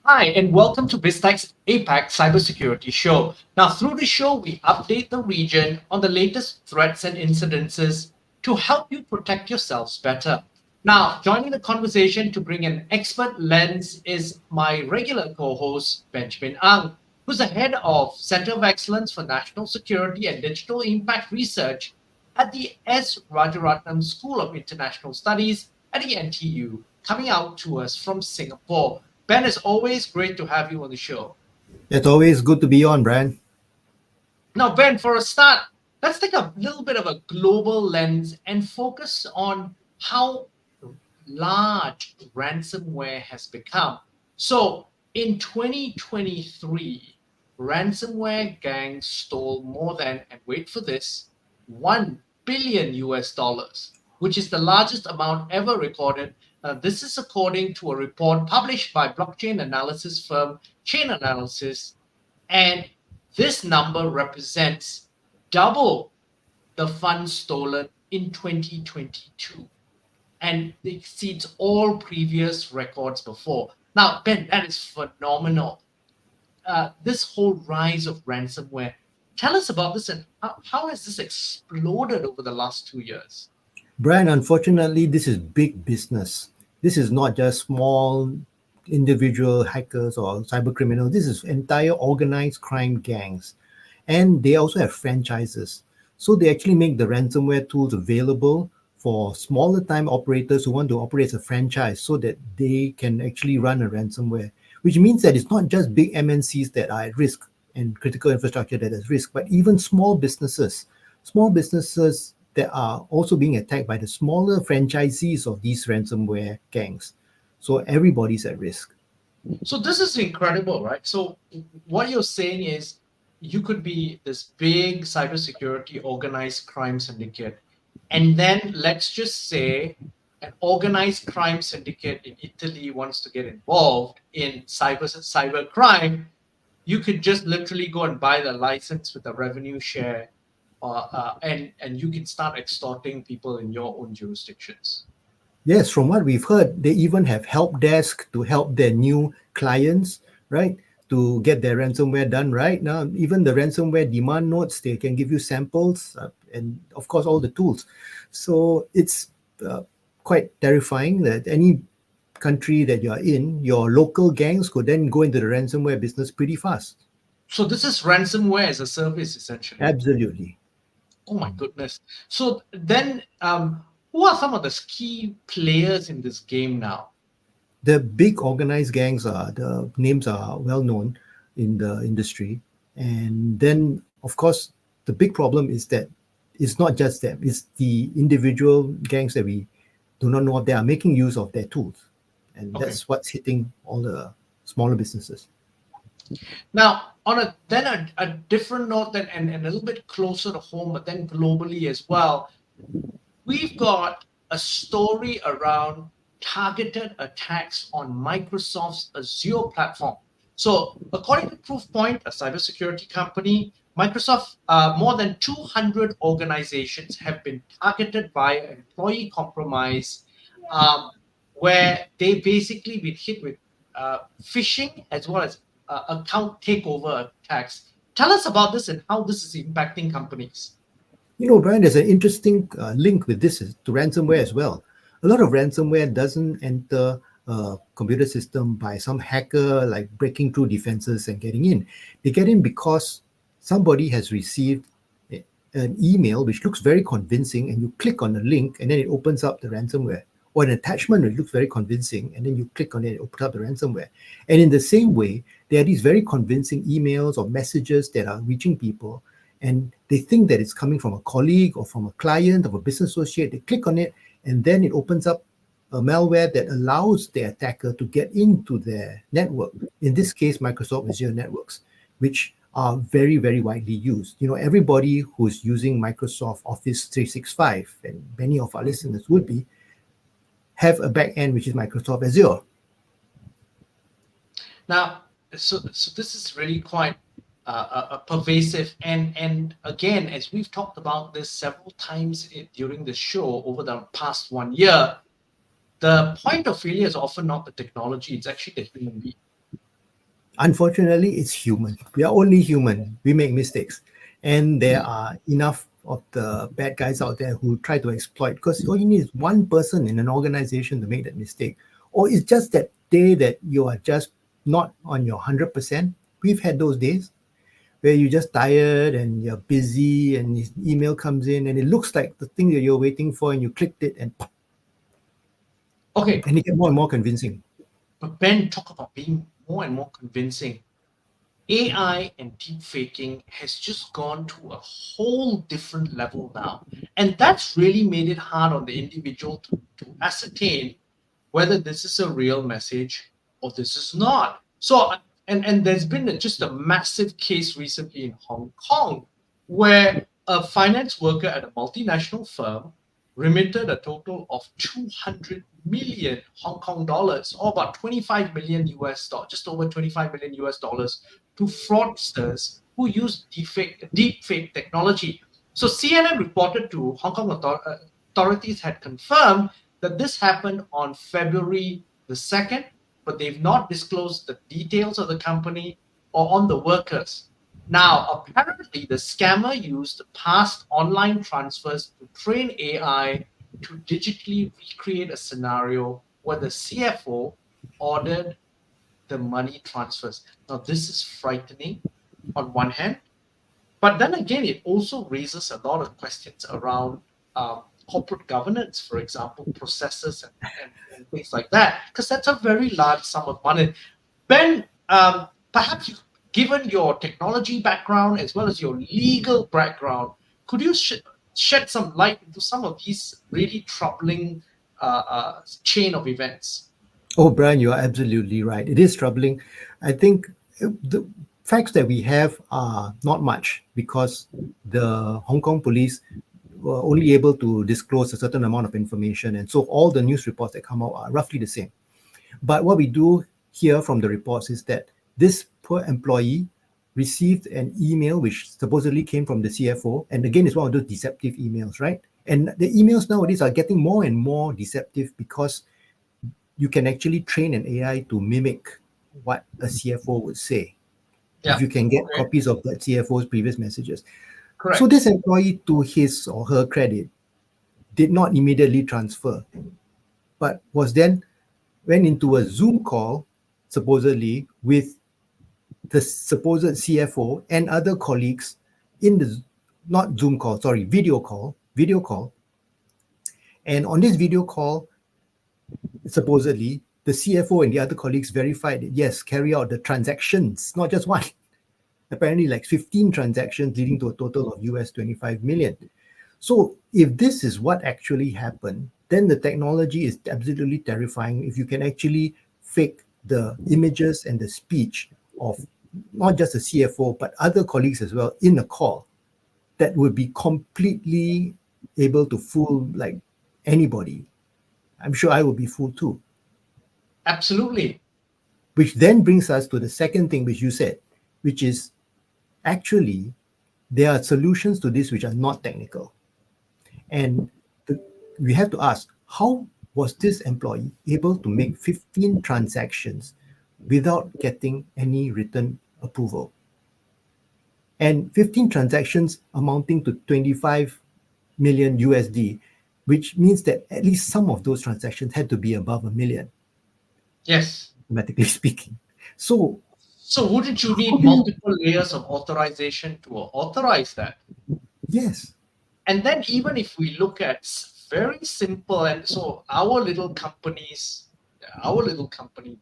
Hi, and welcome to BizTech's APAC Cybersecurity Show. Now, through the show, we update the region on the latest threats and incidences to help you protect yourselves better. Now, joining the conversation to bring an expert lens is my regular co host, Benjamin Ang, who's the head of Center of Excellence for National Security and Digital Impact Research at the S. Rajaratnam School of International Studies at the NTU, coming out to us from Singapore. Ben, it's always great to have you on the show. It's always good to be on, Brian. Now, Ben, for a start, let's take a little bit of a global lens and focus on how large ransomware has become. So, in 2023, ransomware gangs stole more than, and wait for this, 1 billion US dollars, which is the largest amount ever recorded. This is according to a report published by blockchain analysis firm Chain Analysis, and this number represents double the funds stolen in 2022 and exceeds all previous records before. Now, Ben, that is phenomenal. This whole rise of ransomware. Tell us about this and how has this exploded over the last 2 years? Brian, unfortunately, this is big business. This is not just small individual hackers or cyber criminals. This is entire organized crime gangs. And they also have franchises. So they actually make the ransomware tools available for smaller time operators who want to operate as a franchise so that they can actually run a ransomware, which means that it's not just big MNCs that are at risk and critical infrastructure that is at risk, but even small businesses that are also being attacked by the smaller franchisees of these ransomware gangs. So everybody's at risk. So this is incredible, right? So what you're saying is you could be this big cybersecurity organized crime syndicate, and then let's just say an organized crime syndicate in Italy wants to get involved in cyber crime. You could just literally go and buy the license with a revenue share, and you can start extorting people in your own jurisdictions. Yes, from what we've heard, they even have help desk to help their new clients, right? To get their ransomware done right now. Even the ransomware demand notes, they can give you samples and, of course, all the tools. So it's quite terrifying that any country that you're in, your local gangs could then go into the ransomware business pretty fast. So this is ransomware as a service, essentially. Absolutely. Oh my goodness. So then, who are some of the key players in this game now? The big organized gangs are the names are well known in the industry, and then of course the big problem is that it's not just them; it's the individual gangs that we do not know if they are making use of their tools, and Okay. that's what's hitting all the smaller businesses. Now, on a different note, and a little bit closer to home, but then globally as well, we've got a story around targeted attacks on Microsoft's Azure platform. So, according to Proofpoint, a cybersecurity company, Microsoft, more than 200 organizations have been targeted by employee compromise, um, where they basically been hit with phishing as well as account takeover attacks. Tell us about this and how this is impacting companies. You know, Brian, there's an interesting link with this to ransomware as well. A lot of ransomware doesn't enter a computer system by some hacker like breaking through defenses and getting in. They get in because somebody has received an email which looks very convincing, and you click on the link, and then it opens up the ransomware. Or an attachment which looks very convincing, and then you click on it, it opens up the ransomware. And in the same way, there are these very convincing emails or messages that are reaching people, and they think that it's coming from a colleague or from a client or a business associate. They click on it, and then it opens up a malware that allows the attacker to get into their network. In this case, Microsoft Azure networks, which are very, very widely used. You know, everybody who's using Microsoft Office 365, and many of our listeners would be, have a back end which is Microsoft Azure. Now, so this is really quite pervasive, and again, as we've talked about this several times during the show over the past 1 year, the point of failure is often not the technology; it's actually the human being. Unfortunately, it's human. We are only human. We make mistakes. And there are enough of the bad guys out there who try to exploit, because all you need is one person in an organization to make that mistake. Or it's just that day that you are just not on your 100%. We've had those days where you're just tired and you're busy and this email comes in and it looks like the thing that you're waiting for and you clicked it and pop, Okay, and it get more and more convincing. but Ben, talk about being more and more convincing. AI and deep faking has just gone to a whole different level now. And that's really made it hard on the individual to ascertain whether this is a real message or this is not. So, and there's been just a massive case recently in Hong Kong where a finance worker at a multinational firm remitted a total of 200 million Hong Kong dollars, or about 25 million US dollars, just over 25 million US dollars, to fraudsters who use deep fake technology. So CNN reported to Hong Kong authorities had confirmed that this happened on February the 2nd, but they've not disclosed the details of the company or on the workers. Now, apparently, the scammer used past online transfers to train AI to digitally recreate a scenario where the CFO ordered the money transfers. Now, this is frightening on one hand, but then again, it also raises a lot of questions around corporate governance, for example, processes and things like that, because that's a very large sum of money. Ben, perhaps given your technology background as well as your legal background, could you shed some light into some of these really troubling chain of events? Oh, Brian, you are absolutely right. It is troubling. I think the facts that we have are not much because the Hong Kong police were only able to disclose a certain amount of information. And so all the news reports that come out are roughly the same. But what we do hear from the reports is that this poor employee received an email which supposedly came from the CFO. And again, it's one of those deceptive emails, right? And the emails nowadays are getting more and more deceptive because you can actually train an AI to mimic what a CFO would say if Yeah. you can get Okay. copies of that CFO's previous messages. So Correct. this employee, to his or her credit, did not immediately transfer, but was then went into a Zoom call, supposedly with the supposed CFO and other colleagues in the not Zoom call, sorry, video call. And on this video call, supposedly the CFO and the other colleagues verified that yes, carry out the transactions, not just one. Apparently, like 15 transactions leading to a total of US 25 million. So, if this is what actually happened, then the technology is absolutely terrifying. If you can actually fake the images and the speech of not just the CFO, but other colleagues as well in a call, that would be completely able to fool like anybody. I'm sure I would be fooled too. Absolutely. Which then brings us to the second thing which you said, which is actually there are solutions to this which are not technical. And the, we have to ask, how was this employee able to make 15 transactions without getting any written approval? And 15 transactions amounting to 25 million USD, which means that at least some of those transactions had to be above a million, Yes. mathematically speaking. So, So wouldn't you how need do you, multiple layers of authorization to authorize that? yes, And then even if we look at very simple, and so our little company,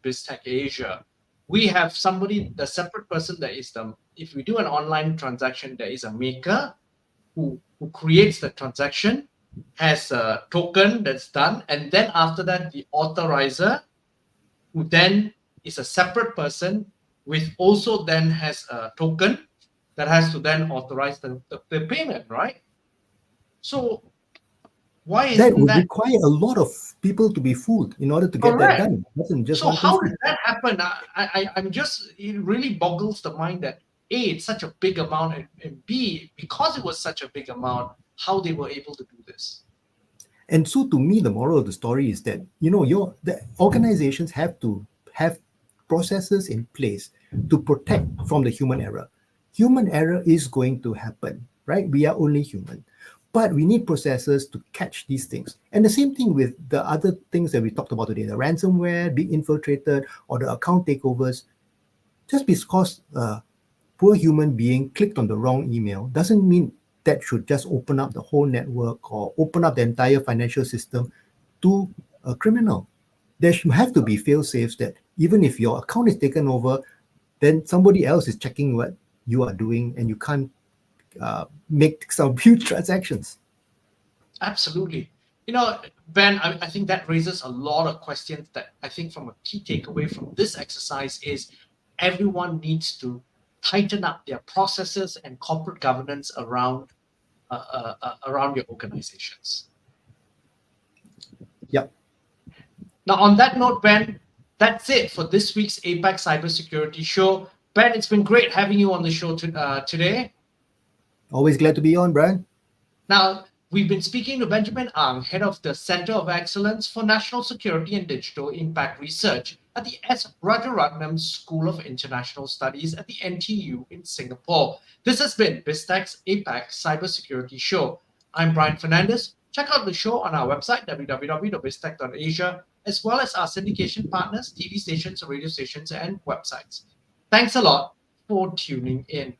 BizTech Asia, we have somebody, the separate person that is the, if we do an online transaction, there is a maker who creates the transaction, has a token that's done, and then after that, the authorizer, who then is a separate person with also then has a token that has to then authorize the payment, right? So why that isn't would that require a lot of people to be fooled in order to get that correct? done. It wasn't just So one how person. did that happen? I'm just, it really boggles the mind that A, it's such a big amount, and B, because it was such a big amount, how they were able to do this. And so to me, the moral of the story is that, you know, the organizations have to have processes in place to protect from the human error. Human error is going to happen, right? We are only human. But we need processes to catch these things. And the same thing with the other things that we talked about today, the ransomware, being infiltrated, or the account takeovers. Just because a poor human being clicked on the wrong email doesn't mean that should just open up the whole network or open up the entire financial system to a criminal. There should have to be fail safes that even if your account is taken over, then somebody else is checking what you are doing and you can't make some huge transactions. Absolutely. You know, Ben, I think that raises a lot of questions that I think from a key takeaway from this exercise is everyone needs to tighten up their processes and corporate governance around your organizations. Yep. Now, on that note, Ben, that's it for this week's APAC Cybersecurity Show. Ben, it's been great having you on the show today. Always glad to be on, Brian. Now, we've been speaking to Benjamin Ang, head of the Center of Excellence for National Security and Digital Impact Research at the S. Rajaratnam School of International Studies at the NTU in Singapore. This has been BizTech's APAC Cybersecurity Show. I'm Brian Fernandez. Check out the show on our website, www.biztech.asia, as well as our syndication partners, TV stations, radio stations, and websites. Thanks a lot for tuning in.